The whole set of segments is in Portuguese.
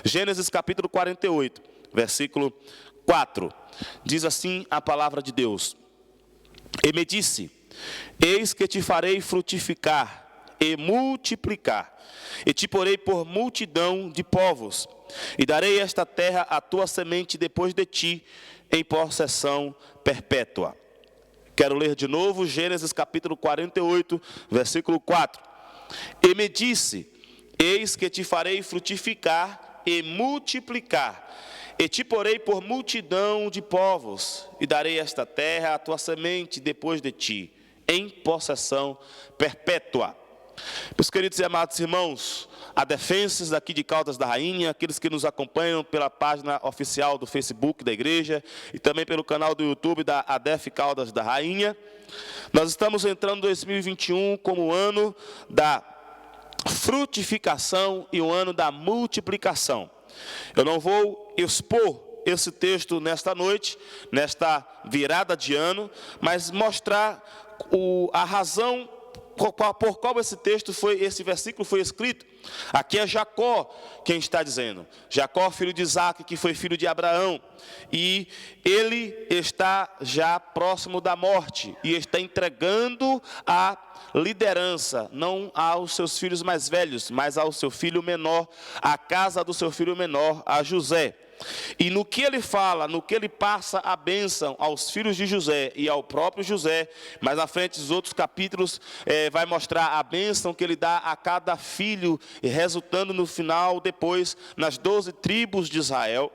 Gênesis capítulo 48, versículo 4. Diz assim a palavra de Deus: E me disse: Eis que te farei frutificar e multiplicar, e te porei por multidão de povos, e darei esta terra à tua semente depois de ti, em possessão perpétua. Quero ler de novo Gênesis capítulo 48, versículo 4. E me disse: Eis que te farei frutificar e multiplicar, e te porei por multidão de povos, e darei esta terra à tua semente depois de ti, em possessão perpétua. Meus queridos e amados irmãos, adefenses daqui de Caldas da Rainha, aqueles que nos acompanham pela página oficial do Facebook da igreja e também pelo canal do YouTube da ADEF Caldas da Rainha, nós estamos entrando em 2021 como o ano da frutificação e o ano da multiplicação. Eu não vou expor esse texto nesta noite, nesta virada de ano, mas mostrar a razão por qual esse versículo foi escrito. Aqui é Jacó quem está dizendo. Jacó, filho de Isaac, que foi filho de Abraão. E ele está já próximo da morte e está entregando a liderança, não aos seus filhos mais velhos, mas ao seu filho menor, à casa do seu filho menor, a José. E no que ele fala, no que ele passa a bênção aos filhos de José e ao próprio José, mais na frente os outros capítulos vai mostrar a bênção que ele dá a cada filho, resultando no final, depois, nas 12 tribos de Israel.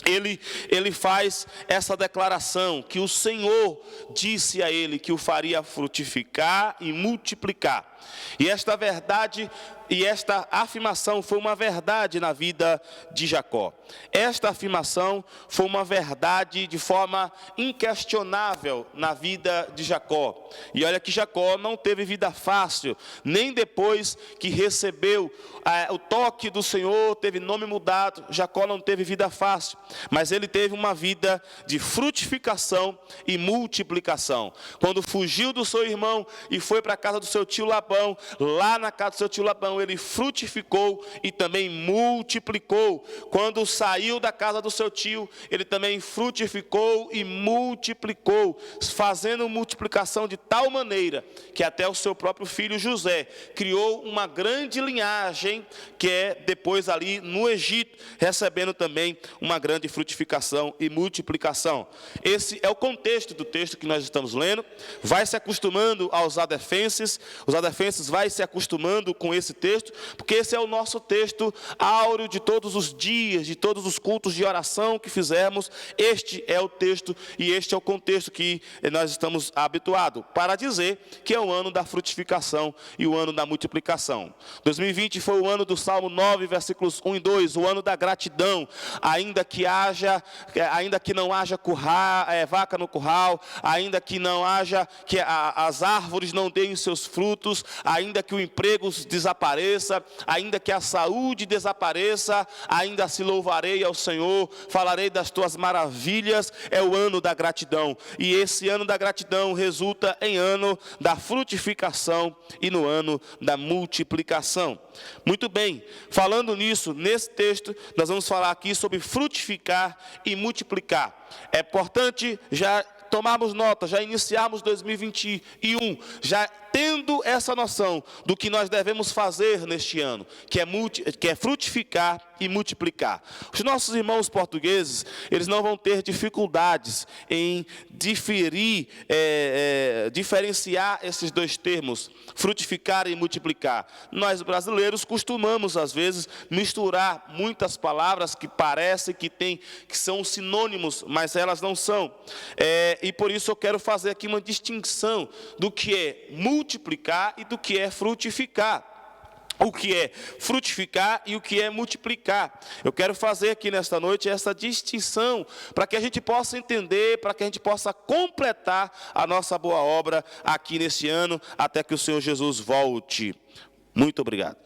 Ele faz essa declaração, que o Senhor disse a ele que o faria frutificar e multiplicar. E esta verdade e esta afirmação foi uma verdade na vida de Jacó. Esta afirmação foi uma verdade de forma inquestionável na vida de Jacó. E olha que Jacó não teve vida fácil, nem depois que recebeu o toque do Senhor, teve nome mudado. Jacó não teve vida fácil, mas ele teve uma vida de frutificação e multiplicação. Quando fugiu do seu irmão e foi para a casa do seu tio Labão, lá na casa do seu tio Labão, ele frutificou e também multiplicou. Quando saiu da casa do seu tio, ele também frutificou e multiplicou, fazendo multiplicação de tal maneira que até o seu próprio filho José criou uma grande linhagem, que é depois ali no Egito, recebendo também uma grande frutificação e multiplicação. Esse é o contexto do texto que nós estamos lendo. Vai se acostumando aos adefenses, os adefenses vai se acostumando com esse texto, porque esse é o nosso texto áureo de todos os dias, de todos os cultos de oração que fizermos. Este é o texto e este é o contexto que nós estamos habituados, para dizer que é o ano da frutificação e o ano da multiplicação. 2020 foi o ano do Salmo 9, versículos 1 e 2, o ano da gratidão, ainda que não haja vaca no curral, ainda que não haja, que as árvores não deem os seus frutos, ainda que o emprego desapareça, ainda que a saúde desapareça, ainda se louvarei ao Senhor, falarei das tuas maravilhas. É o ano da gratidão, e esse ano da gratidão resulta em ano da frutificação e no ano da multiplicação. Muito bem, falando nisso, nesse texto, nós vamos falar aqui sobre frutificar e multiplicar. É importante já tomarmos nota, já iniciarmos 2021, já tendo essa noção do que nós devemos fazer neste ano, que é frutificar e multiplicar. Os nossos irmãos portugueses, eles não vão ter dificuldades em diferenciar esses dois termos, frutificar e multiplicar. Nós brasileiros costumamos, às vezes, misturar muitas palavras que parecem que são sinônimos, mas elas não são. E por isso eu quero fazer aqui uma distinção do que é multiplicar e do que é frutificar. O que é frutificar e o que é multiplicar. Eu quero fazer aqui nesta noite essa distinção, para que a gente possa entender, para que a gente possa completar a nossa boa obra aqui nesse ano, até que o Senhor Jesus volte. Muito obrigado.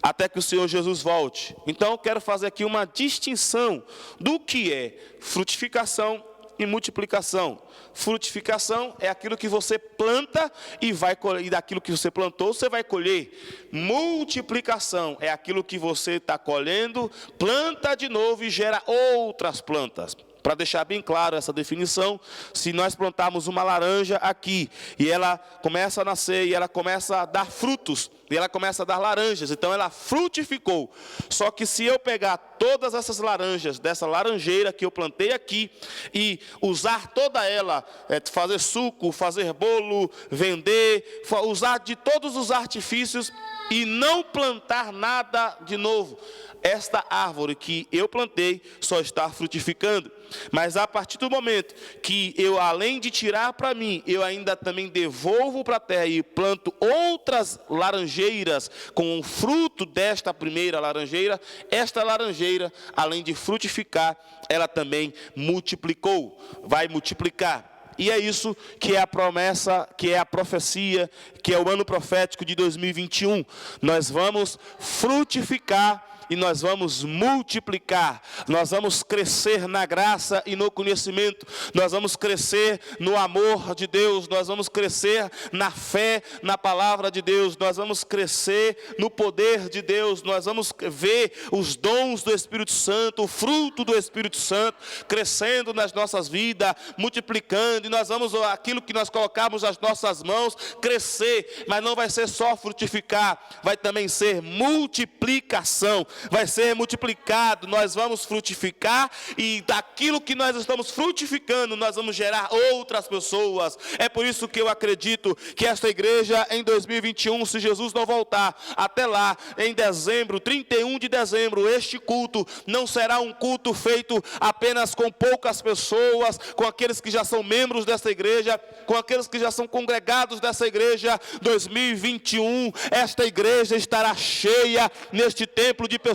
Até que o Senhor Jesus volte. Então eu quero fazer aqui uma distinção do que é frutificação e multiplicação. Frutificação é aquilo que você planta e vai colher, e daquilo que você plantou você vai colher. Multiplicação é aquilo que você está colhendo, planta de novo e gera outras plantas. Para deixar bem claro essa definição, se nós plantarmos uma laranja aqui, e ela começa a nascer, e ela começa a dar frutos, e ela começa a dar laranjas, então ela frutificou. Só que se eu pegar todas essas laranjas, dessa laranjeira que eu plantei aqui, e usar toda ela, fazer suco, fazer bolo, vender, usar de todos os artifícios, e não plantar nada de novo, esta árvore que eu plantei só está frutificando. Mas a partir do momento que eu, além de tirar para mim, eu ainda também devolvo para a terra e planto outras laranjeiras com o fruto desta primeira laranjeira, esta laranjeira, além de frutificar, ela também multiplicou, vai multiplicar. E é isso que é a promessa, que é a profecia, que é o ano profético de 2021. Nós vamos frutificar e nós vamos multiplicar, nós vamos crescer na graça e no conhecimento, nós vamos crescer no amor de Deus, nós vamos crescer na fé, na palavra de Deus, nós vamos crescer no poder de Deus, nós vamos ver os dons do Espírito Santo, o fruto do Espírito Santo, crescendo nas nossas vidas, multiplicando, e nós vamos, aquilo que nós colocarmos nas nossas mãos, crescer, mas não vai ser só frutificar, vai também ser multiplicação, vai ser multiplicado, nós vamos frutificar, e daquilo que nós estamos frutificando, nós vamos gerar outras pessoas. É por isso que eu acredito que esta igreja em 2021, se Jesus não voltar até lá, em dezembro, 31 de dezembro, este culto não será um culto feito apenas com poucas pessoas, com aqueles que já são membros desta igreja, com aqueles que já são congregados dessa igreja. 2021, esta igreja estará cheia neste templo de pessoas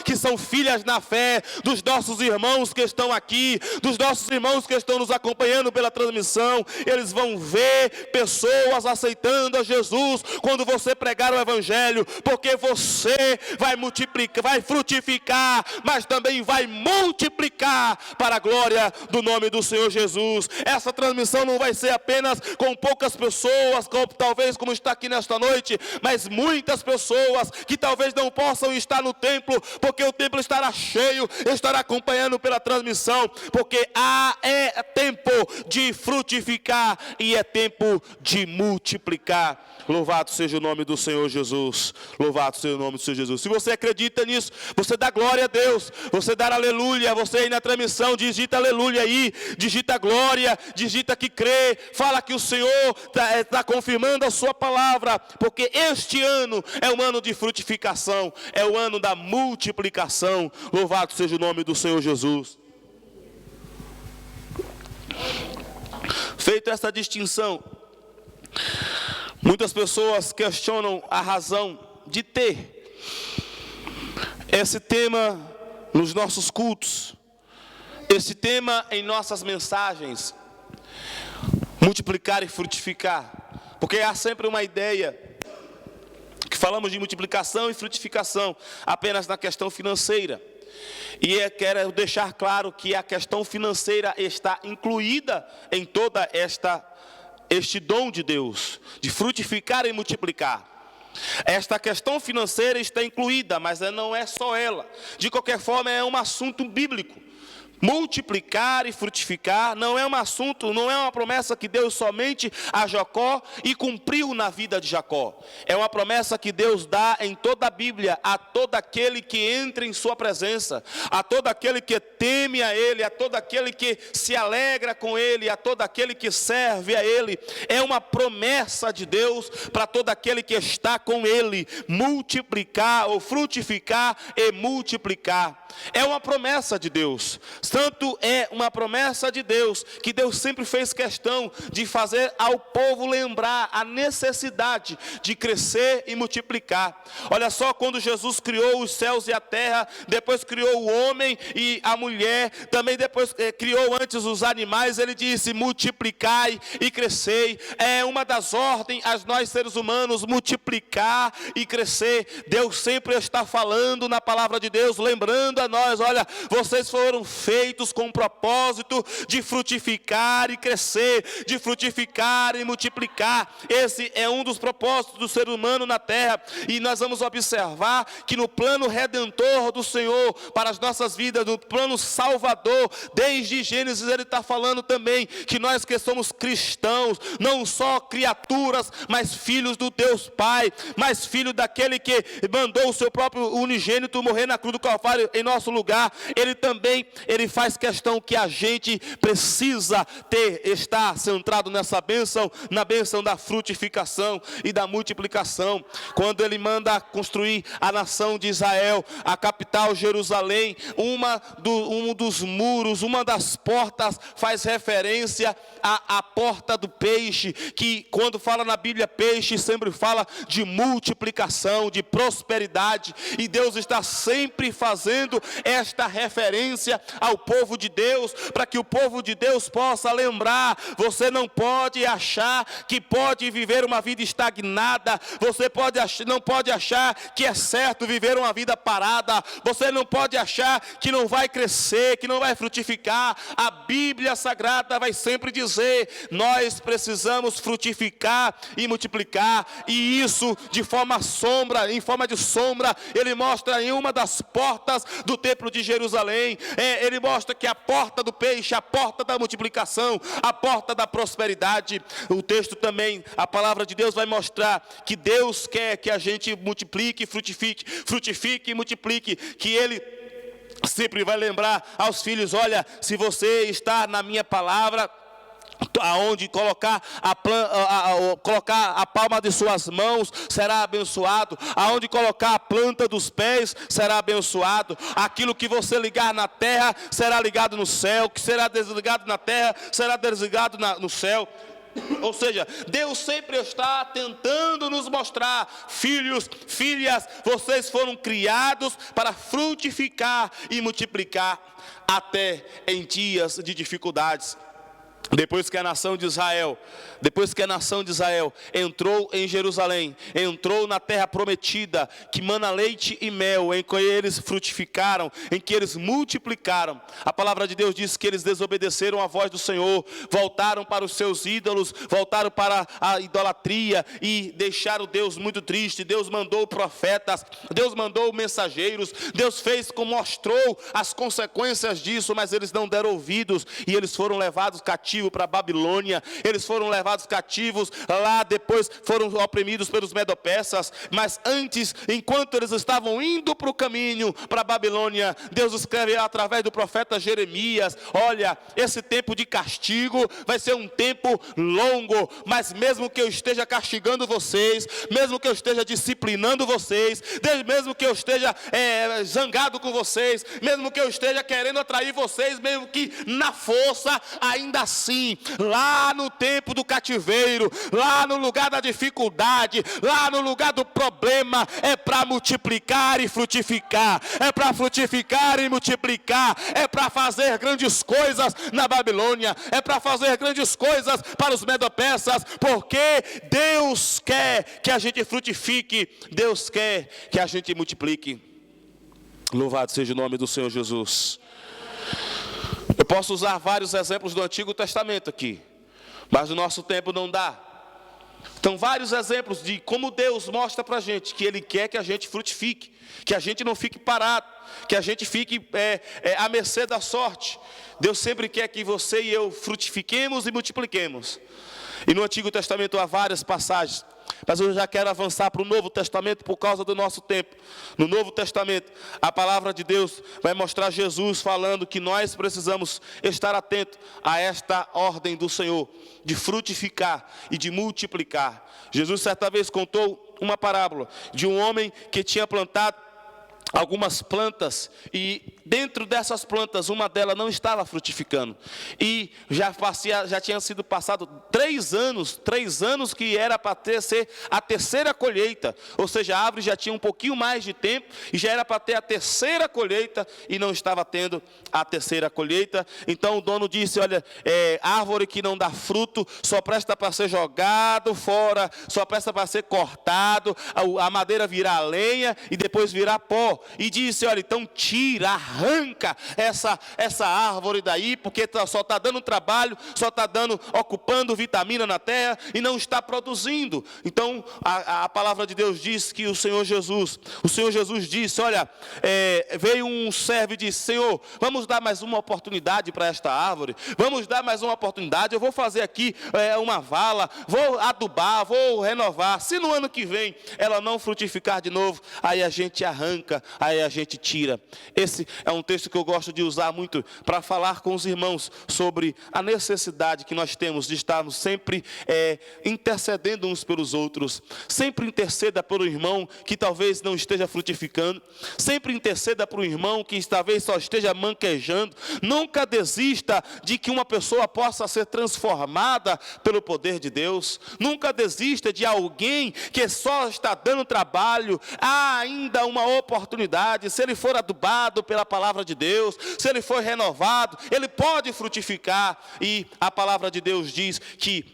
que são filhas na fé, dos nossos irmãos que estão aqui, dos nossos irmãos que estão nos acompanhando pela transmissão. Eles vão ver pessoas aceitando a Jesus quando você pregar o evangelho, porque você vai multiplicar, vai frutificar, mas também vai multiplicar para a glória do nome do Senhor Jesus. Essa transmissão não vai ser apenas com poucas pessoas, talvez como está aqui nesta noite, mas muitas pessoas que talvez não possam estar no templo, porque o templo estará cheio, estará acompanhando pela transmissão, porque é tempo de frutificar e é tempo de multiplicar. Louvado seja o nome do Senhor Jesus, louvado seja o nome do Senhor Jesus. Se você acredita nisso, você dá glória a Deus, você dá aleluia, você aí na transmissão, digita aleluia aí, digita glória, digita que crê, fala que o Senhor está confirmando a sua palavra, porque este ano é um ano de frutificação, é o ano da multiplicação. Louvado seja o nome do Senhor Jesus. Feita essa distinção, muitas pessoas questionam a razão de ter esse tema nos nossos cultos, esse tema em nossas mensagens, multiplicar e frutificar, porque há sempre uma ideia que falamos de multiplicação e frutificação apenas na questão financeira. E quero deixar claro que a questão financeira está incluída em toda este dom de Deus, de frutificar e multiplicar. Esta questão financeira está incluída, mas não é só ela. De qualquer forma, é um assunto bíblico. Multiplicar e frutificar não é um assunto, não é uma promessa que Deus somente a Jacó e cumpriu na vida de Jacó. É uma promessa que Deus dá em toda a Bíblia a todo aquele que entra em sua presença, a todo aquele que teme a Ele, a todo aquele que se alegra com Ele, a todo aquele que serve a Ele. É uma promessa de Deus para todo aquele que está com Ele, multiplicar ou frutificar e multiplicar. É uma promessa de Deus. Tanto é uma promessa de Deus, que Deus sempre fez questão de fazer ao povo lembrar a necessidade de crescer e multiplicar. Olha só, quando Jesus criou os céus e a terra, depois criou o homem e a mulher, também depois criou antes os animais, ele disse: multiplicai e crescei. É uma das ordens a nós seres humanos, multiplicar e crescer. Deus sempre está falando na palavra de Deus, lembrando a nós: olha, vocês foram feitos feitos com o propósito de frutificar e crescer, de frutificar e multiplicar. Esse é um dos propósitos do ser humano na terra, e nós vamos observar que no plano redentor do Senhor para as nossas vidas, no plano salvador, desde Gênesis ele está falando também que nós que somos cristãos, não só criaturas, mas filhos do Deus Pai, mas filho daquele que mandou o seu próprio unigênito morrer na cruz do Calvário em nosso lugar. Ele faz questão que a gente precisa estar centrado nessa bênção, na bênção da frutificação e da multiplicação. Quando ele manda construir a nação de Israel, a capital Jerusalém, um dos muros, uma das portas faz referência à porta do peixe, que quando fala na Bíblia peixe, sempre fala de multiplicação, de prosperidade, e Deus está sempre fazendo esta referência ao povo de Deus, para que o povo de Deus possa lembrar: você não pode achar que pode viver uma vida estagnada, você não pode achar que é certo viver uma vida parada, você não pode achar que não vai crescer, que não vai frutificar. A Bíblia Sagrada vai sempre dizer: nós precisamos frutificar e multiplicar, e isso em forma de sombra, ele mostra em uma das portas do templo de Jerusalém. Ele mostra que a porta do peixe, a porta da multiplicação, a porta da prosperidade. O texto também, a palavra de Deus vai mostrar que Deus quer que a gente multiplique, frutifique e multiplique, que Ele sempre vai lembrar aos filhos: olha, se você está na minha palavra, aonde colocar a palma de suas mãos, será abençoado. Aonde colocar a planta dos pés, será abençoado. Aquilo que você ligar na terra, será ligado no céu. O que será desligado na terra, será desligado no céu. Ou seja, Deus sempre está tentando nos mostrar: filhos, filhas, vocês foram criados para frutificar e multiplicar, até em dias de dificuldades. Depois que a nação de Israel entrou em Jerusalém, entrou na terra prometida, que mana leite e mel, em que eles frutificaram, em que eles multiplicaram, a palavra de Deus diz que eles desobedeceram a voz do Senhor, voltaram para os seus ídolos, voltaram para a idolatria e deixaram Deus muito triste. Deus mandou profetas, Deus mandou mensageiros, Deus mostrou as consequências disso, mas eles não deram ouvidos, e eles foram levados cativos para a Babilônia. Eles foram levados cativos lá, depois foram oprimidos pelos medo-persas. Mas antes, enquanto eles estavam indo para o caminho para a Babilônia, Deus escreve através do profeta Jeremias: olha, esse tempo de castigo vai ser um tempo longo, mas mesmo que eu esteja castigando vocês, mesmo que eu esteja disciplinando vocês, mesmo que eu esteja zangado com vocês, mesmo que eu esteja querendo atrair vocês, mesmo que na força, ainda assim, lá no tempo do cativeiro, lá no lugar da dificuldade, lá no lugar do problema, é para multiplicar e frutificar, é para frutificar e multiplicar, é para fazer grandes coisas na Babilônia, é para fazer grandes coisas para os medo-persas, porque Deus quer que a gente frutifique, Deus quer que a gente multiplique. Louvado seja o nome do Senhor Jesus. Eu posso usar vários exemplos do Antigo Testamento aqui, mas no nosso tempo não dá. Então, vários exemplos de como Deus mostra para a gente que Ele quer que a gente frutifique, que a gente não fique parado, que a gente fique à mercê da sorte. Deus sempre quer que você e eu frutifiquemos e multipliquemos. E no Antigo Testamento há várias passagens, mas eu já quero avançar para o Novo Testamento por causa do nosso tempo. No Novo Testamento, a palavra de Deus vai mostrar Jesus falando que nós precisamos estar atentos a esta ordem do Senhor, de frutificar e de multiplicar. Jesus certa vez contou uma parábola de um homem que tinha plantado algumas plantas, e dentro dessas plantas, uma delas não estava frutificando, e já tinha sido passado 3 anos que era para ser a terceira colheita, ou seja, a árvore já tinha um pouquinho mais de tempo, e já era para ter a terceira colheita, e não estava tendo a terceira colheita. Então o dono disse: olha, árvore que não dá fruto, só presta para ser jogado fora, só presta para ser cortado, a madeira virar lenha, e depois virar pó. E disse: olha, então tira, arranca essa árvore daí, porque só está dando trabalho, só está ocupando vitamina na terra e não está produzindo. Então a palavra de Deus diz que o Senhor Jesus disse, olha, veio um servo e disse, Senhor, vamos dar mais uma oportunidade para esta árvore, vamos dar mais uma oportunidade, eu vou fazer aqui uma vala, vou adubar, vou renovar, se no ano que vem ela não frutificar de novo, aí a gente arranca, aí a gente tira. Esse é um texto que eu gosto de usar muito para falar com os irmãos sobre a necessidade que nós temos de estarmos sempre intercedendo uns pelos outros. Sempre interceda pelo irmão que talvez não esteja frutificando, sempre interceda para o irmão que talvez só esteja manquejando. Nunca desista de que uma pessoa possa ser transformada pelo poder de Deus. Nunca desista de alguém que só está dando trabalho. Há ainda uma oportunidade. Se ele for adubado pela palavra de Deus, se ele for renovado, ele pode frutificar. E a palavra de Deus diz que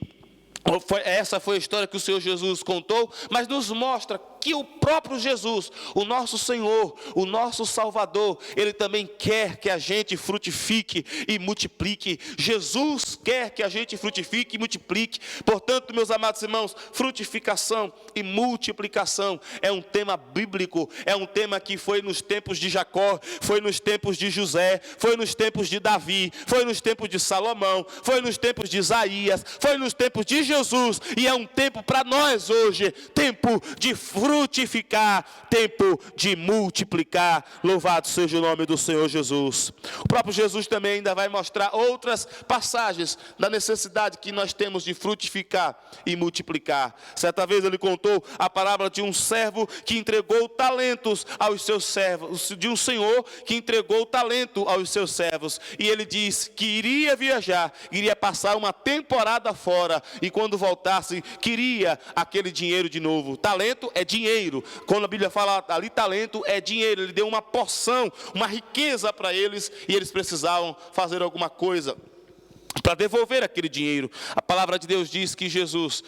essa foi a história que o Senhor Jesus contou, mas nos mostra que o próprio Jesus, o nosso Senhor, o nosso Salvador, Ele também quer que a gente frutifique e multiplique. Jesus quer que a gente frutifique e multiplique. Portanto, meus amados irmãos, frutificação e multiplicação é um tema bíblico, é um tema que foi nos tempos de Jacó, foi nos tempos de José, foi nos tempos de Davi, foi nos tempos de Salomão, foi nos tempos de Isaías, foi nos tempos de Jesus, e é um tempo para nós hoje, tempo de frutificar, tempo de multiplicar. Louvado seja o nome do Senhor Jesus. O próprio Jesus também ainda vai mostrar outras passagens da necessidade que nós temos de frutificar e multiplicar. Certa vez ele contou a parábola de um servo que entregou talentos aos seus servos, de um senhor que entregou talento aos seus servos, e ele disse que iria viajar, iria passar uma temporada fora, e quando voltasse, queria aquele dinheiro de novo. Talento é dinheiro. Quando a Bíblia fala ali, talento é dinheiro. Ele deu uma porção, uma riqueza para eles, e eles precisavam fazer alguma coisa para devolver aquele dinheiro. A palavra de Deus diz que Jesus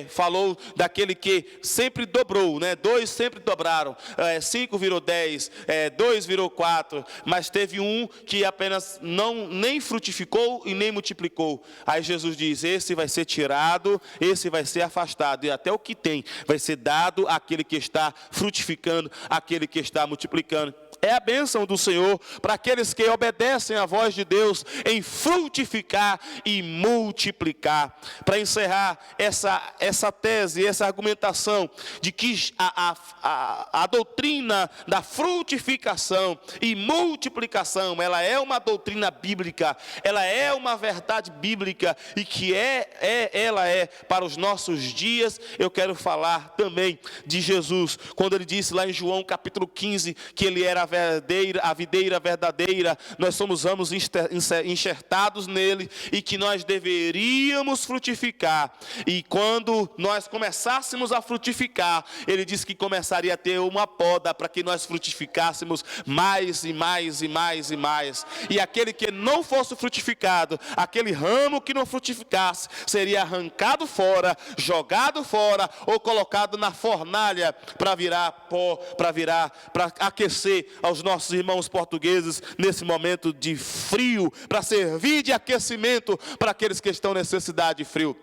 falou daquele que sempre dobrou, 2 sempre dobraram, 5 virou 10, 2 virou 4, mas teve um que apenas nem frutificou e nem multiplicou. Aí Jesus diz, esse vai ser tirado, esse vai ser afastado, e até o que tem vai ser dado àquele que está frutificando, àquele que está multiplicando. É a bênção do Senhor para aqueles que obedecem à voz de Deus em frutificar e multiplicar. Para encerrar essa tese, essa argumentação de que a doutrina da frutificação e multiplicação, ela é uma doutrina bíblica, ela é uma verdade bíblica, e que ela é para os nossos dias. Eu quero falar também de Jesus, quando ele disse lá em João capítulo 15, que ele era a videira verdadeira, nós somos ramos enxertados nele, e que nós deveríamos frutificar. E quando nós começássemos a frutificar, ele disse que começaria a ter uma poda para que nós frutificássemos mais e mais e mais e mais. E aquele que não fosse frutificado, aquele ramo que não frutificasse, seria arrancado fora, jogado fora, ou colocado na fornalha para virar pó, para aquecer aos nossos irmãos portugueses nesse momento de frio, para servir de aquecimento para aqueles que estão em necessidade de frio.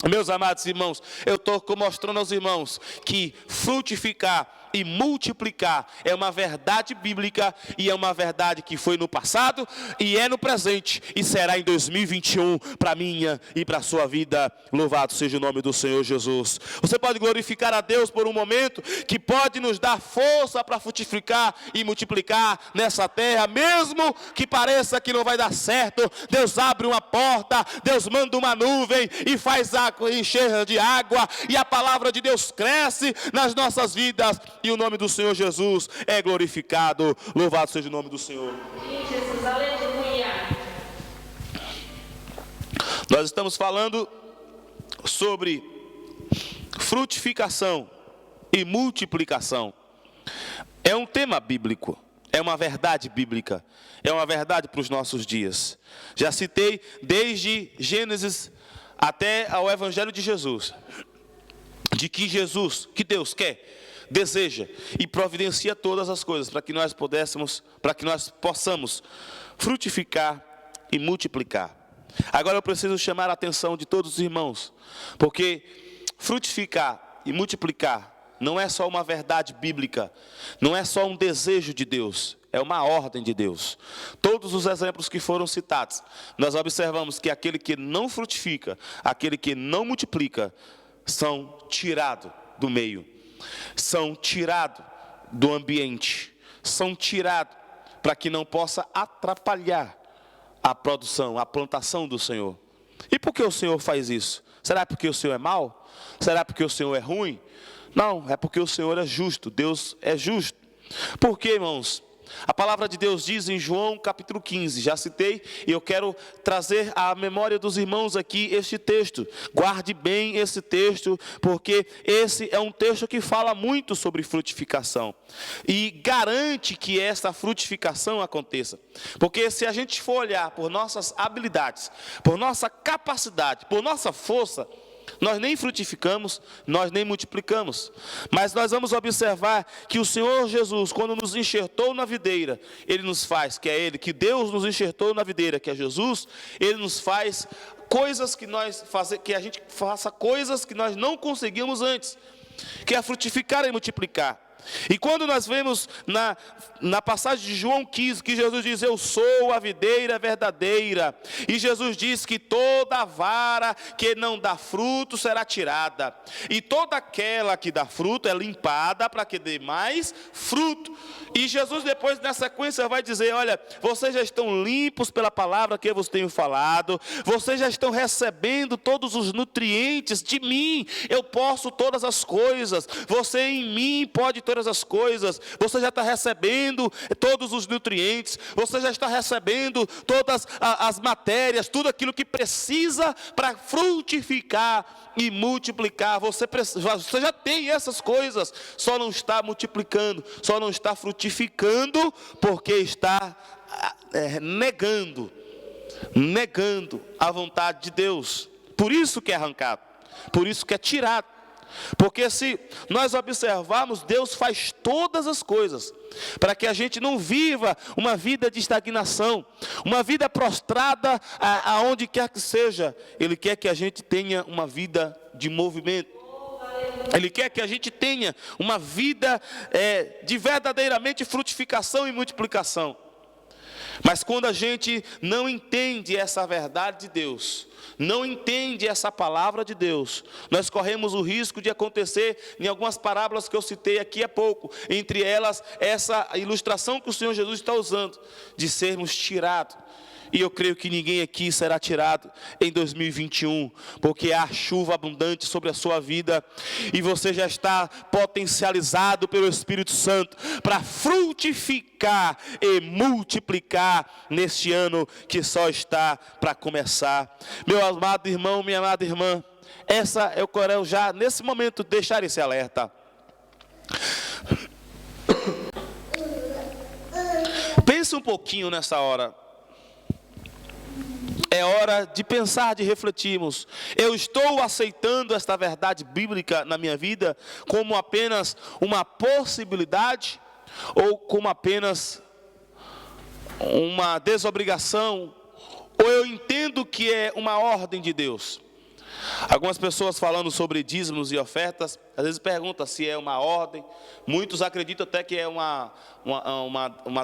Meus amados irmãos, eu estou mostrando aos irmãos que frutificar e multiplicar é uma verdade bíblica, e é uma verdade que foi no passado, e é no presente, e será em 2021 para a minha e para a sua vida. Louvado seja o nome do Senhor Jesus. Você pode glorificar a Deus por um momento, que pode nos dar força para frutificar e multiplicar nessa terra, mesmo que pareça que não vai dar certo. Deus abre uma porta, Deus manda uma nuvem e faz água encher de água, e a palavra de Deus cresce nas nossas vidas, e o nome do Senhor Jesus é glorificado. Louvado seja o nome do Senhor. Jesus, aleluia. Nós estamos falando sobre frutificação e multiplicação. É um tema bíblico, é uma verdade bíblica, é uma verdade para os nossos dias. Já citei desde Gênesis até ao Evangelho de Jesus, de que Jesus, que Deus quer deseja e providencia todas as coisas para que nós possamos frutificar e multiplicar. Agora eu preciso chamar a atenção de todos os irmãos, porque frutificar e multiplicar não é só uma verdade bíblica, não é só um desejo de Deus, é uma ordem de Deus. Todos os exemplos que foram citados, nós observamos que aquele que não frutifica, aquele que não multiplica, são tirados do meio, são tirados do ambiente, são tirados para que não possa atrapalhar a produção, a plantação do Senhor. E por que o Senhor faz isso? Será porque o Senhor é mau? Será porque o Senhor é ruim? Não, é porque o Senhor é justo, Deus é justo. Por quê, irmãos? A palavra de Deus diz em João capítulo 15, já citei, e eu quero trazer à memória dos irmãos aqui este texto. Guarde bem esse texto, porque esse é um texto que fala muito sobre frutificação e garante que essa frutificação aconteça. Porque se a gente for olhar por nossas habilidades, por nossa capacidade, por nossa força, nós nem frutificamos, nós nem multiplicamos. Mas nós vamos observar que o Senhor Jesus, quando nos enxertou na videira, Ele nos faz, que Deus nos enxertou na videira, que é Jesus, Ele nos faz coisas que a gente faça coisas que nós não conseguimos antes, que é frutificar e multiplicar. E quando nós vemos na passagem de João 15, que Jesus diz: eu sou a videira verdadeira, e Jesus diz que toda vara que não dá fruto será tirada, e toda aquela que dá fruto é limpada para que dê mais fruto. E Jesus depois na sequência vai dizer: olha, vocês já estão limpos pela palavra que eu vos tenho falado, vocês já estão recebendo todos os nutrientes de mim, eu posso todas as coisas, você em mim pode todas as coisas, você já está recebendo todos os nutrientes, você já está recebendo todas as matérias, tudo aquilo que precisa para frutificar e multiplicar. Você já tem essas coisas, só não está multiplicando, só não está frutificando, porque está negando a vontade de Deus. Por isso que é arrancado, por isso que é tirado. Porque se nós observarmos, Deus faz todas as coisas para que a gente não viva uma vida de estagnação, uma vida prostrada aonde quer que seja. Ele quer que a gente tenha uma vida de movimento. Ele quer que a gente tenha uma vida de verdadeiramente frutificação e multiplicação. Mas quando a gente não entende essa verdade de Deus, não entende essa palavra de Deus, nós corremos o risco de acontecer em algumas parábolas que eu citei aqui há pouco, entre elas essa ilustração que o Senhor Jesus está usando, de sermos tirados. E eu creio que ninguém aqui será tirado em 2021, porque há chuva abundante sobre a sua vida, e você já está potencializado pelo Espírito Santo para frutificar e multiplicar neste ano que só está para começar. Meu amado irmão, minha amada irmã, eu quero já nesse momento deixar esse alerta. Pense um pouquinho nessa hora. É hora de pensar, de refletirmos. Eu estou aceitando esta verdade bíblica na minha vida como apenas uma possibilidade, ou como apenas uma desobrigação, ou eu entendo que é uma ordem de Deus? Algumas pessoas falando sobre dízimos e ofertas, às vezes perguntam se é uma ordem. Muitos acreditam até que é uma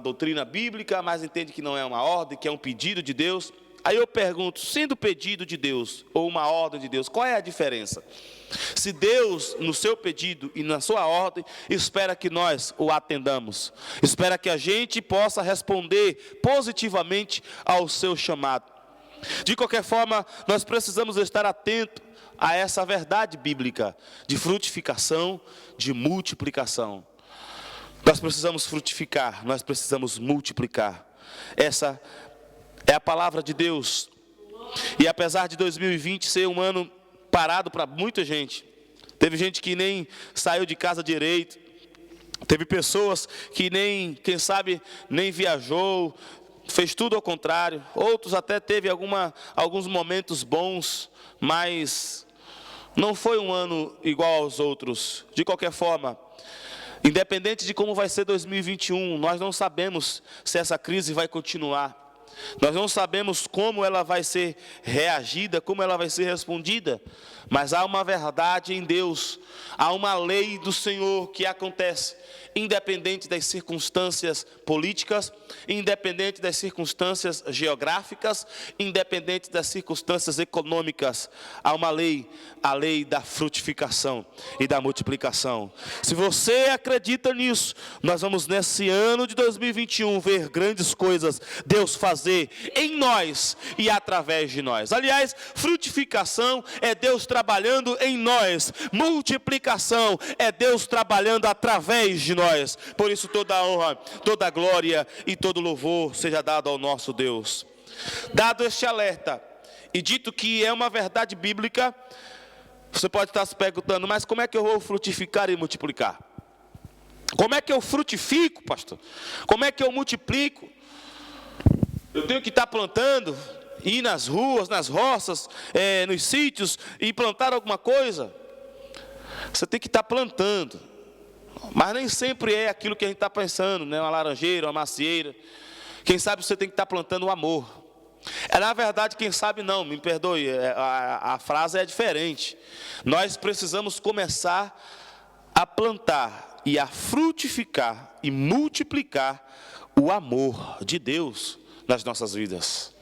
doutrina bíblica, mas entendem que não é uma ordem, que é um pedido de Deus. Aí eu pergunto, sendo pedido de Deus ou uma ordem de Deus, qual é a diferença? Se Deus, no seu pedido e na sua ordem, espera que nós o atendamos, espera que a gente possa responder positivamente ao seu chamado. De qualquer forma, nós precisamos estar atentos a essa verdade bíblica de frutificação, de multiplicação. Nós precisamos frutificar, nós precisamos multiplicar. Essa é a palavra de Deus. E apesar de 2020 ser um ano parado para muita gente, teve gente que nem saiu de casa direito, teve pessoas que nem, quem sabe, nem viajou, fez tudo ao contrário. Outros até teve alguns momentos bons, mas não foi um ano igual aos outros. De qualquer forma, Independente de como vai ser 2021, nós não sabemos se essa crise vai continuar. Nós não sabemos como ela vai ser reagida, como ela vai ser respondida. Mas há uma verdade em Deus, há uma lei do Senhor que acontece, independente das circunstâncias políticas, independente das circunstâncias geográficas, independente das circunstâncias econômicas. Há uma lei, a lei da frutificação e da multiplicação. Se você acredita nisso, nós vamos nesse ano de 2021 ver grandes coisas Deus fazer em nós e através de nós. Aliás, frutificação é Deus trabalhando em nós, multiplicação é Deus trabalhando através de nós. Por isso toda a honra, toda a glória e todo louvor seja dado ao nosso Deus. Dado este alerta e dito que é uma verdade bíblica, você pode estar se perguntando, mas como é que eu vou frutificar e multiplicar? Como é que eu frutifico, pastor? Como é que eu multiplico? Eu tenho que estar plantando, ir nas ruas, nas roças, nos sítios e plantar alguma coisa? Você tem que estar plantando, mas nem sempre é aquilo que a gente está pensando, né? Uma laranjeira, uma macieira. Quem sabe você tem que estar plantando o amor. Na verdade, quem sabe não, me perdoe, a frase é diferente. Nós precisamos começar a plantar e a frutificar e multiplicar o amor de Deus nas nossas vidas.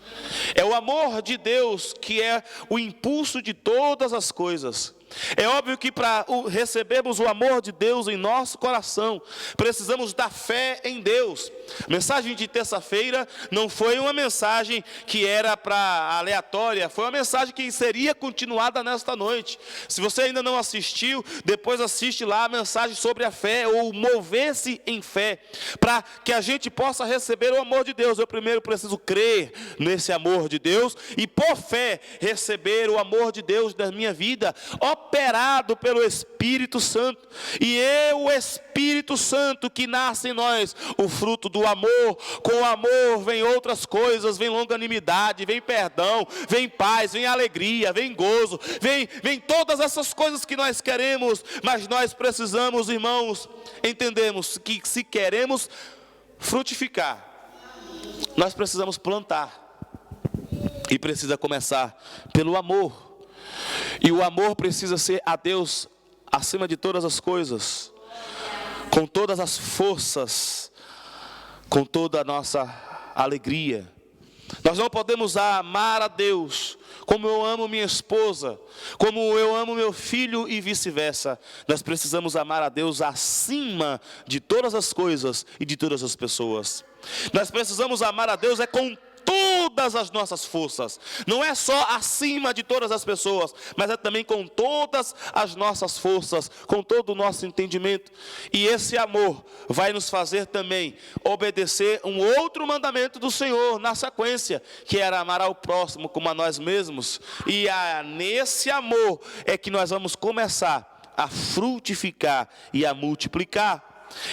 É o amor de Deus que é o impulso de todas as coisas. É óbvio que para recebermos o amor de Deus em nosso coração, precisamos da fé em Deus. A mensagem de terça-feira não foi uma mensagem que era para aleatória, foi uma mensagem que seria continuada nesta noite. Se você ainda não assistiu, depois assiste lá a mensagem sobre a fé, ou mover-se em fé, para que a gente possa receber o amor de Deus. Eu primeiro preciso crer nesse amor de Deus e por fé receber o amor de Deus na minha vida, operado pelo Espírito Santo. E é o Espírito Santo que nasce em nós, o fruto do amor. Com o amor vem outras coisas, vem longanimidade, vem perdão, vem paz, vem alegria, vem gozo, vem todas essas coisas que nós queremos. Mas nós precisamos, irmãos, entendemos que se queremos frutificar, nós precisamos plantar. E precisa começar pelo amor. E o amor precisa ser a Deus acima de todas as coisas, com todas as forças, com toda a nossa alegria. Nós não podemos amar a Deus como eu amo minha esposa, como eu amo meu filho e vice-versa. Nós precisamos amar a Deus acima de todas as coisas e de todas as pessoas. Nós precisamos amar a Deus com todas as nossas forças, não é só acima de todas as pessoas, mas é também com todas as nossas forças, com todo o nosso entendimento. E esse amor vai nos fazer também obedecer um outro mandamento do Senhor na sequência, que era amar ao próximo como a nós mesmos. E nesse amor é que nós vamos começar a frutificar e a multiplicar.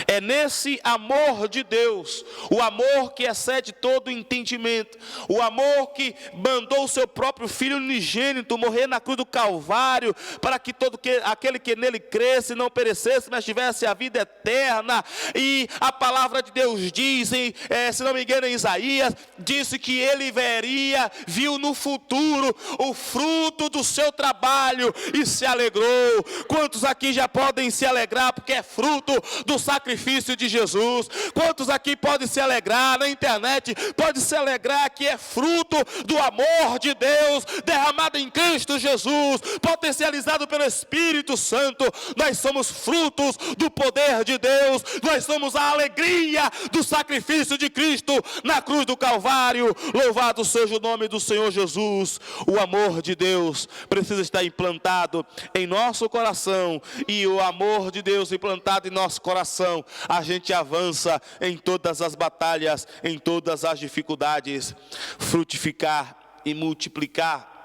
É nesse amor de Deus, o amor que excede todo entendimento, o amor que mandou o seu próprio Filho unigênito morrer na cruz do Calvário, para que aquele que nele cresce não perecesse, mas tivesse a vida eterna. E a palavra de Deus diz, se não me engano em Isaías, disse que ele viu no futuro o fruto do seu trabalho e se alegrou. Quantos aqui já podem se alegrar porque é fruto do sacrifício de Jesus? Quantos aqui podem se alegrar na internet, podem se alegrar que é fruto do amor de Deus derramado em Cristo Jesus, potencializado pelo Espírito Santo? Nós somos frutos do poder de Deus, nós somos a alegria do sacrifício de Cristo na cruz do Calvário. Louvado seja o nome do Senhor Jesus. O amor de Deus precisa estar implantado em nosso coração, e o amor de Deus implantado em nosso coração, a gente avança em todas as batalhas, em todas as dificuldades. Frutificar e multiplicar.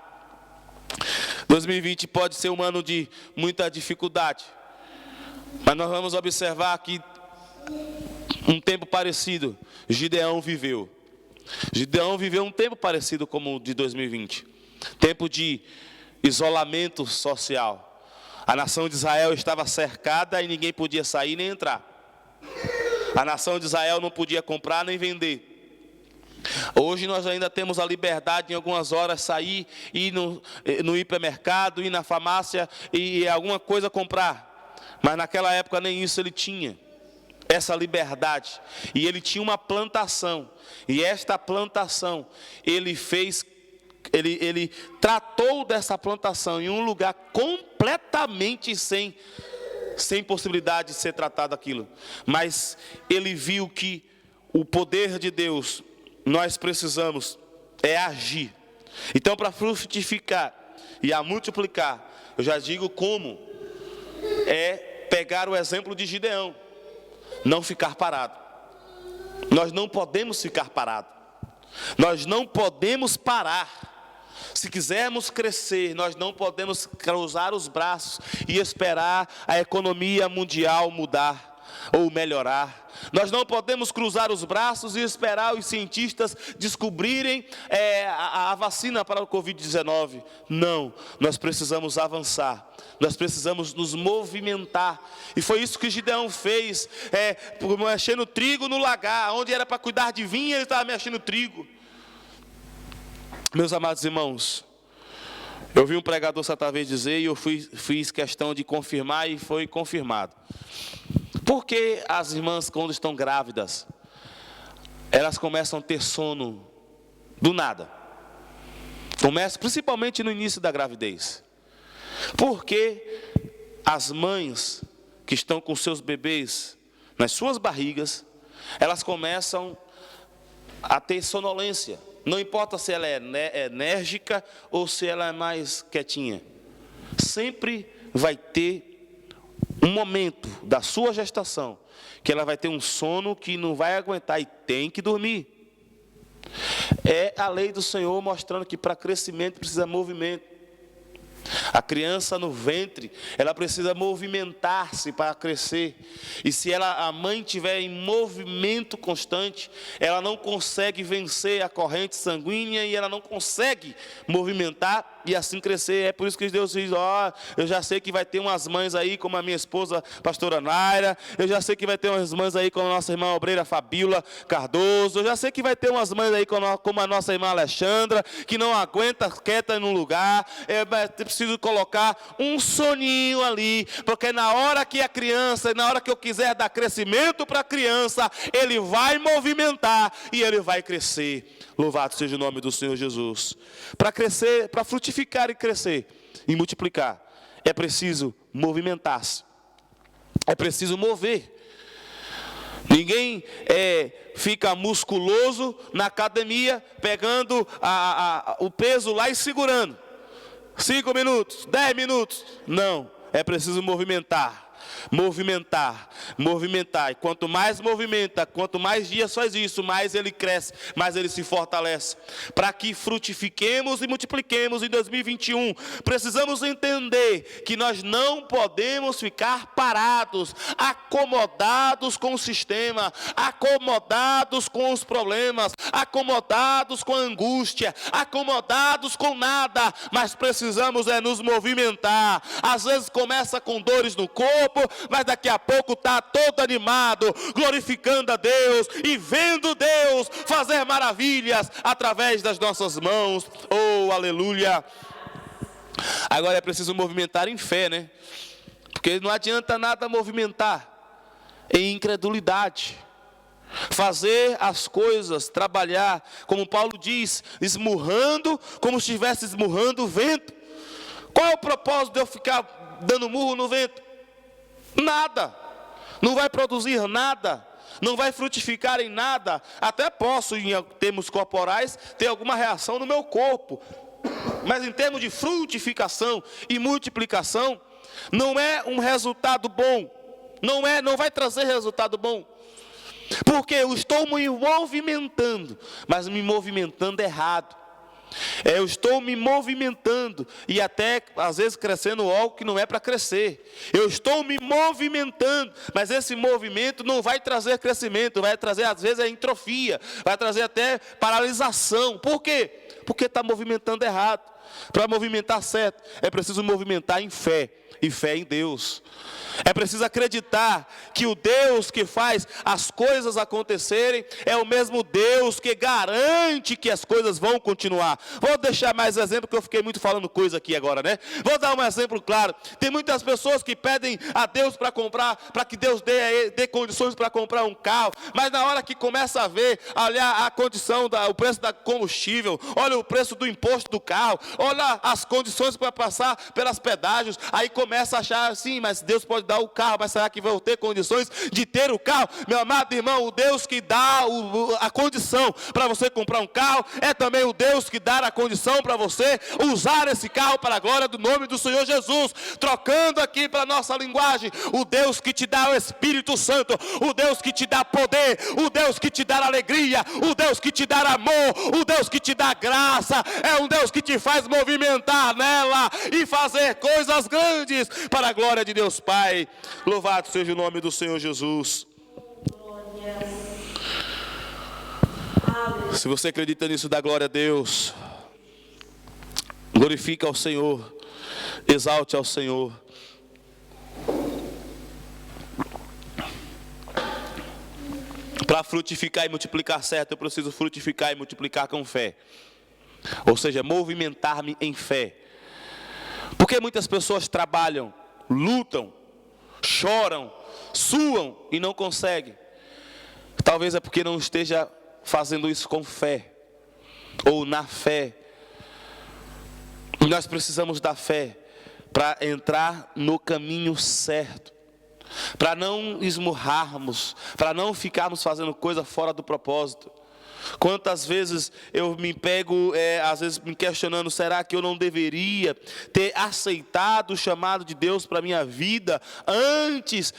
2020 pode ser um ano de muita dificuldade, mas nós vamos observar que um tempo parecido Gideão viveu. Gideão viveu um tempo parecido como o de 2020, tempo de isolamento social. A nação de Israel estava cercada e ninguém podia sair nem entrar. A nação de Israel não podia comprar nem vender. Hoje nós ainda temos a liberdade em algumas horas sair, ir no hipermercado, ir na farmácia e alguma coisa comprar. Mas naquela época nem isso ele tinha, essa liberdade. E ele tinha uma plantação. E esta plantação, ele tratou dessa plantação em um lugar completamente sem possibilidade de ser tratado aquilo. Mas ele viu que o poder de Deus, nós precisamos agir. Então, para frutificar e a multiplicar, eu já digo como pegar o exemplo de Gideão, não ficar parado. Nós não podemos ficar parados. Nós não podemos parar. Se quisermos crescer, nós não podemos cruzar os braços e esperar a economia mundial mudar ou melhorar. Nós não podemos cruzar os braços e esperar os cientistas descobrirem a vacina para o Covid-19. Não, nós precisamos avançar. Nós precisamos nos movimentar. E foi isso que Gideão fez, mexendo trigo no lagar. Onde era para cuidar de vinha, ele estava mexendo trigo. Meus amados irmãos, eu vi um pregador certa vez dizer, e eu fiz questão de confirmar, e foi confirmado. Por que as irmãs, quando estão grávidas, elas começam a ter sono do nada? Começa principalmente no início da gravidez. Porque as mães que estão com seus bebês nas suas barrigas, elas começam a ter sonolência. Não importa se ela é enérgica ou se ela é mais quietinha. Sempre vai ter um momento da sua gestação que ela vai ter um sono que não vai aguentar e tem que dormir. É a lei do Senhor mostrando que para crescimento precisa movimento. A criança no ventre, ela precisa movimentar-se para crescer. E se a mãe estiver em movimento constante, ela não consegue vencer a corrente sanguínea e ela não consegue movimentar e assim crescer. É por isso que Deus diz, eu já sei que vai ter umas mães aí, como a minha esposa, pastora Naira. Eu já sei que vai ter umas mães aí, como a nossa irmã obreira Fabíola Cardoso. Eu já sei que vai ter umas mães aí, como a nossa irmã Alexandra, que não aguenta quieta no lugar. Preciso colocar um soninho ali, porque na hora que a criança, na hora que eu quiser dar crescimento para a criança, ele vai movimentar e ele vai crescer. Louvado seja o nome do Senhor Jesus. Para crescer, para frutificar e crescer e multiplicar, é preciso movimentar-se. É preciso mover. Ninguém fica musculoso na academia, pegando o peso lá e segurando. 5 minutos, 10 minutos. Não, é preciso movimentar. Movimentar. E quanto mais movimenta, quanto mais dias faz isso, mais ele cresce, mais ele se fortalece. Para que frutifiquemos e multipliquemos em 2021, precisamos entender que nós não podemos ficar parados, acomodados com o sistema, acomodados com os problemas, acomodados com a angústia, acomodados com nada, mas precisamos nos movimentar. Às vezes começa com dores no corpo, mas daqui a pouco está todo animado, glorificando a Deus e vendo Deus fazer maravilhas através das nossas mãos. Oh, aleluia! Agora é preciso movimentar em fé, né? Porque não adianta nada movimentar em incredulidade. Fazer as coisas, trabalhar, como Paulo diz, esmurrando, como se estivesse esmurrando o vento. Qual é o propósito de eu ficar dando murro no vento? Nada, não vai produzir nada, não vai frutificar em nada. Até posso, em termos corporais, ter alguma reação no meu corpo, mas em termos de frutificação e multiplicação, não é um resultado bom, não vai trazer resultado bom, porque eu estou me movimentando, mas me movimentando errado. Eu estou me movimentando e até às vezes crescendo algo que não é para crescer. Eu estou me movimentando, mas esse movimento não vai trazer crescimento, vai trazer às vezes a entrofia, vai trazer até paralisação. Por quê? Porque está movimentando errado. Para movimentar certo, é preciso movimentar em fé, e fé em Deus. É preciso acreditar que o Deus que faz as coisas acontecerem é o mesmo Deus que garante que as coisas vão continuar. Vou deixar mais exemplo, que eu fiquei muito falando coisa aqui agora, né? Vou dar um exemplo claro. Tem muitas pessoas que pedem a Deus para comprar, para que Deus dê condições para comprar um carro, mas na hora que começa a ver, olhar a condição, o preço da combustível, olha o preço do imposto do carro, olha as condições para passar pelas pedágios, aí começa a achar assim, mas Deus pode dar o carro, mas será que vão ter condições de ter o carro? Meu amado irmão, o Deus que dá a condição para você comprar um carro, é também o Deus que dá a condição para você usar esse carro para a glória do nome do Senhor Jesus. Trocando aqui para a nossa linguagem, o Deus que te dá o Espírito Santo, o Deus que te dá poder, o Deus que te dá alegria, o Deus que te dá amor, o Deus que te dá graça, é um Deus que te faz movimentar nela e fazer coisas grandes para a glória de Deus Pai. Louvado seja o nome do Senhor Jesus. Se você acredita nisso, dá glória a Deus. Glorifica ao Senhor. Exalte ao Senhor. Para frutificar e multiplicar certo, eu preciso frutificar e multiplicar com fé. Ou seja, movimentar-me em fé. Porque muitas pessoas trabalham, lutam, choram, suam e não conseguem. Talvez é porque não esteja fazendo isso com fé, ou na fé. E nós precisamos da fé para entrar no caminho certo, para não esmurrarmos, para não ficarmos fazendo coisa fora do propósito. Quantas vezes eu me pego, às vezes me questionando, será que eu não deveria ter aceitado o chamado de Deus para a minha vida antes,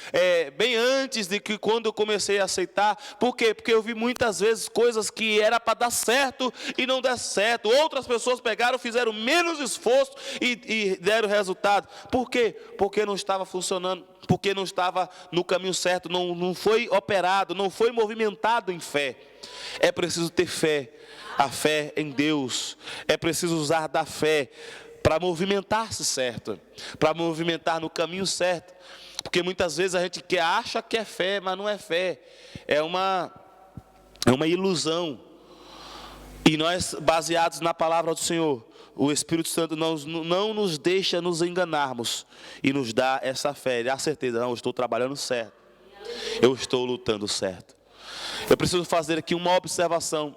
bem antes de que quando eu comecei a aceitar? Por quê? Porque eu vi muitas vezes coisas que era para dar certo e não der certo. Outras pessoas pegaram, fizeram menos esforço e deram resultado. Por quê? Porque não estava funcionando, porque não estava no caminho certo, não foi operado, não foi movimentado em fé. É preciso ter fé, a fé em Deus. É preciso usar da fé para movimentar-se certo, para movimentar no caminho certo. Porque muitas vezes a gente acha que é fé, mas não é fé. É uma ilusão. E nós, baseados na palavra do Senhor, o Espírito Santo não nos deixa nos enganarmos e nos dá essa fé, a certeza, não, eu estou trabalhando certo, eu estou lutando certo. Eu preciso fazer aqui uma observação,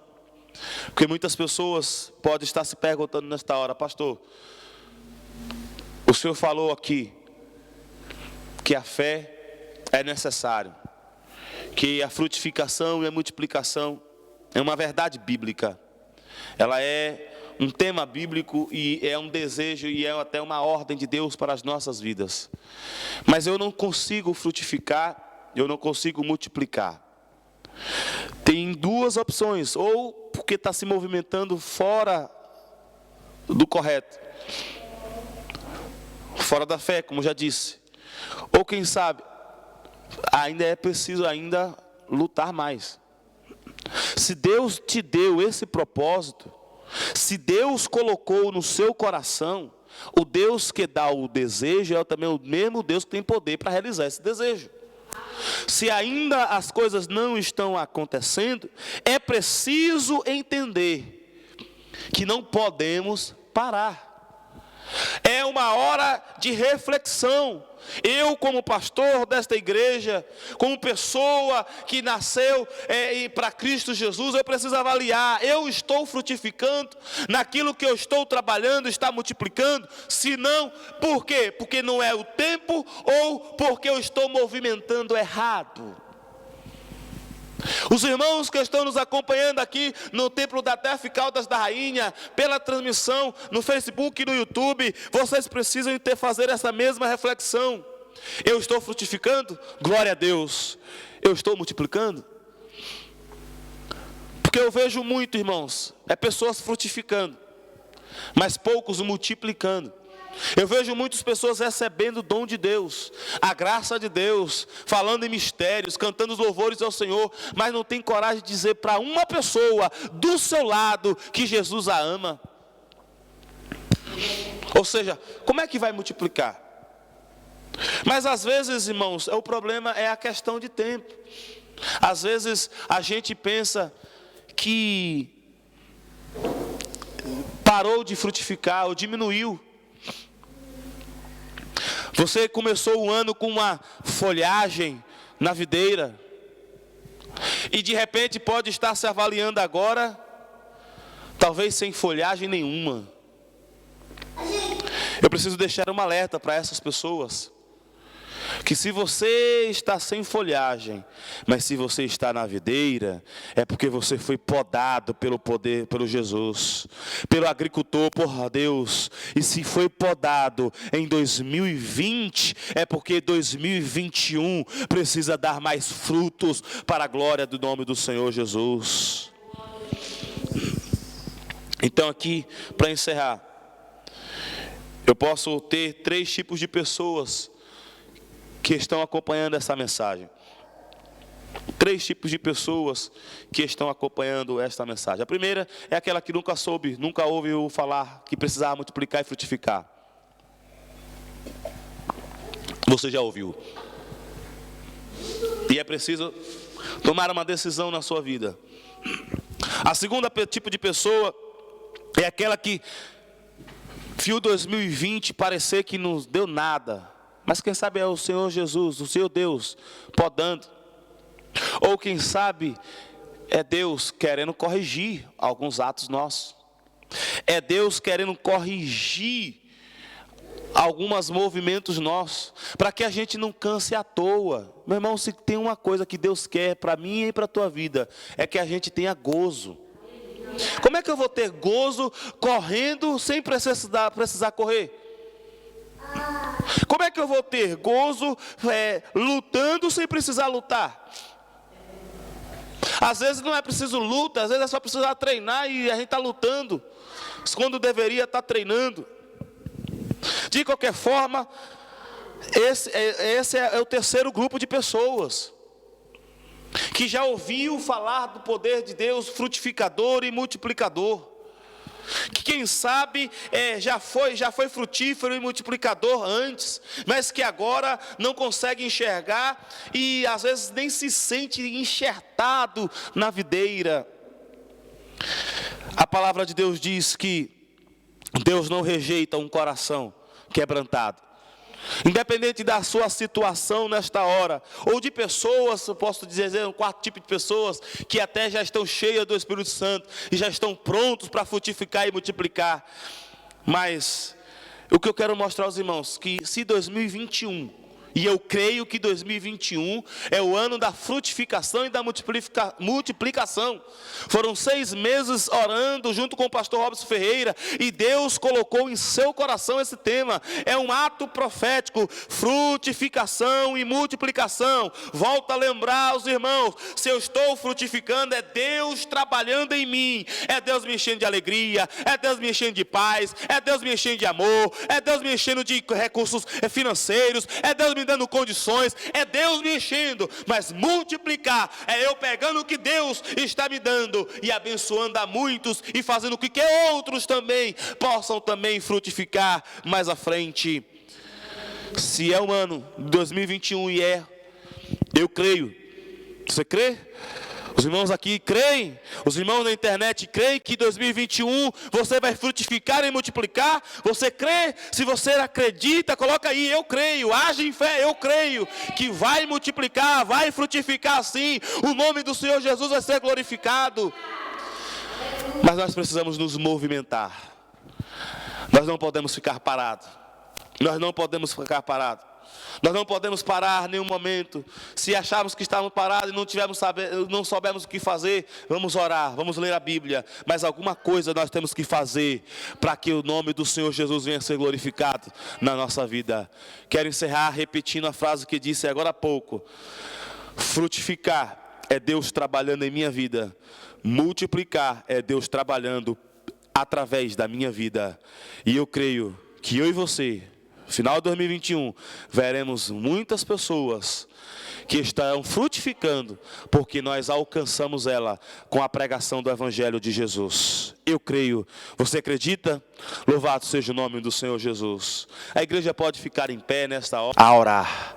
porque muitas pessoas podem estar se perguntando nesta hora: pastor, o senhor falou aqui que a fé é necessário, que a frutificação e a multiplicação é uma verdade bíblica, ela é um tema bíblico e é um desejo e é até uma ordem de Deus para as nossas vidas. Mas eu não consigo frutificar, eu não consigo multiplicar. Tem duas opções: ou porque está se movimentando fora do correto, fora da fé, como já disse, ou quem sabe, ainda é preciso lutar mais. Se Deus te deu esse propósito, se Deus colocou no seu coração, o Deus que dá o desejo é também o mesmo Deus que tem poder para realizar esse desejo. Se ainda as coisas não estão acontecendo, é preciso entender que não podemos parar. É uma hora de reflexão. Eu, como pastor desta igreja, como pessoa que nasceu para Cristo Jesus, eu preciso avaliar: eu estou frutificando naquilo que eu estou trabalhando, está multiplicando? Se não, por quê? Porque não é o tempo, ou porque eu estou movimentando errado? Os irmãos que estão nos acompanhando aqui no Templo da Tef Caldas da Rainha, pela transmissão no Facebook e no YouTube, vocês precisam fazer essa mesma reflexão. Eu estou frutificando? Glória a Deus. Eu estou multiplicando? Porque eu vejo muito, irmãos, pessoas frutificando, mas poucos multiplicando. Eu vejo muitas pessoas recebendo o dom de Deus, a graça de Deus, falando em mistérios, cantando os louvores ao Senhor, mas não tem coragem de dizer para uma pessoa do seu lado que Jesus a ama. Ou seja, como é que vai multiplicar? Mas às vezes, irmãos, o problema é a questão de tempo. Às vezes a gente pensa que parou de frutificar ou diminuiu. Você começou o ano com uma folhagem na videira e de repente pode estar se avaliando agora, talvez sem folhagem nenhuma. Eu preciso deixar um alerta para essas pessoas, que se você está sem folhagem, mas se você está na videira, é porque você foi podado pelo poder, pelo Jesus, pelo agricultor, por Deus. E se foi podado em 2020, é porque 2021 precisa dar mais frutos para a glória do nome do Senhor Jesus. Então aqui, para encerrar, eu posso ter 3 tipos de pessoas que estão acompanhando essa mensagem. 3 tipos de pessoas que estão acompanhando esta mensagem. A primeira é aquela que nunca ouviu falar que precisava multiplicar e frutificar. Você já ouviu. E é preciso tomar uma decisão na sua vida. A segunda tipo de pessoa é aquela que viu 2020 parecer que não deu nada. Mas quem sabe é o Senhor Jesus, o Senhor Deus, podando. Ou quem sabe é Deus querendo corrigir alguns atos nossos. É Deus querendo corrigir alguns movimentos nossos, para que a gente não canse à toa. Meu irmão, se tem uma coisa que Deus quer para mim e para a tua vida, é que a gente tenha gozo. Como é que eu vou ter gozo correndo sem precisar correr? Como é que eu vou ter gozo lutando sem precisar lutar? Às vezes não é preciso luta, às vezes é só precisar treinar e a gente está lutando, quando deveria estar treinando. De qualquer forma, esse é o terceiro grupo de pessoas que já ouviu falar do poder de Deus frutificador e multiplicador. Que quem sabe já foi frutífero e multiplicador antes, mas que agora não consegue enxergar e às vezes nem se sente enxertado na videira. A palavra de Deus diz que Deus não rejeita um coração quebrantado. Independente da sua situação nesta hora, ou de pessoas, eu posso dizer, um quarto tipo de pessoas, que até já estão cheias do Espírito Santo, e já estão prontos para frutificar e multiplicar. Mas, o que eu quero mostrar aos irmãos, que se 2021, e eu creio que 2021 é o ano da frutificação e da multiplicação. Foram 6 meses orando junto com o pastor Robson Ferreira, e Deus colocou em seu coração esse tema. É um ato profético, frutificação e multiplicação. Volto a lembrar aos irmãos, se eu estou frutificando, é Deus trabalhando em mim, é Deus me enchendo de alegria, é Deus me enchendo de paz, é Deus me enchendo de amor, é Deus me enchendo de recursos financeiros, é Deus me dando condições, é Deus me enchendo. Mas multiplicar é eu pegando o que Deus está me dando e abençoando a muitos e fazendo com que outros também possam também frutificar mais à frente. Se é o ano de 2021 e eu creio. Você crê? Os irmãos aqui creem, os irmãos na internet creem que 2021 você vai frutificar e multiplicar. Você crê? Se você acredita, coloca aí, eu creio, age em fé, eu creio que vai multiplicar, vai frutificar sim. O nome do Senhor Jesus vai ser glorificado. Mas nós precisamos nos movimentar. Nós não podemos ficar parados. Nós não podemos ficar parados. Nós não podemos parar em nenhum momento. Se acharmos que estamos parados e não soubermos o que fazer, vamos orar, vamos ler a Bíblia. Mas alguma coisa nós temos que fazer para que o nome do Senhor Jesus venha a ser glorificado na nossa vida. Quero encerrar repetindo a frase que disse agora há pouco. Frutificar é Deus trabalhando em minha vida. Multiplicar é Deus trabalhando através da minha vida. E eu creio que eu e você, final de 2021, veremos muitas pessoas que estão frutificando, porque nós alcançamos ela com a pregação do Evangelho de Jesus. Eu creio. Você acredita? Louvado seja o nome do Senhor Jesus. A igreja pode ficar em pé nesta hora a orar.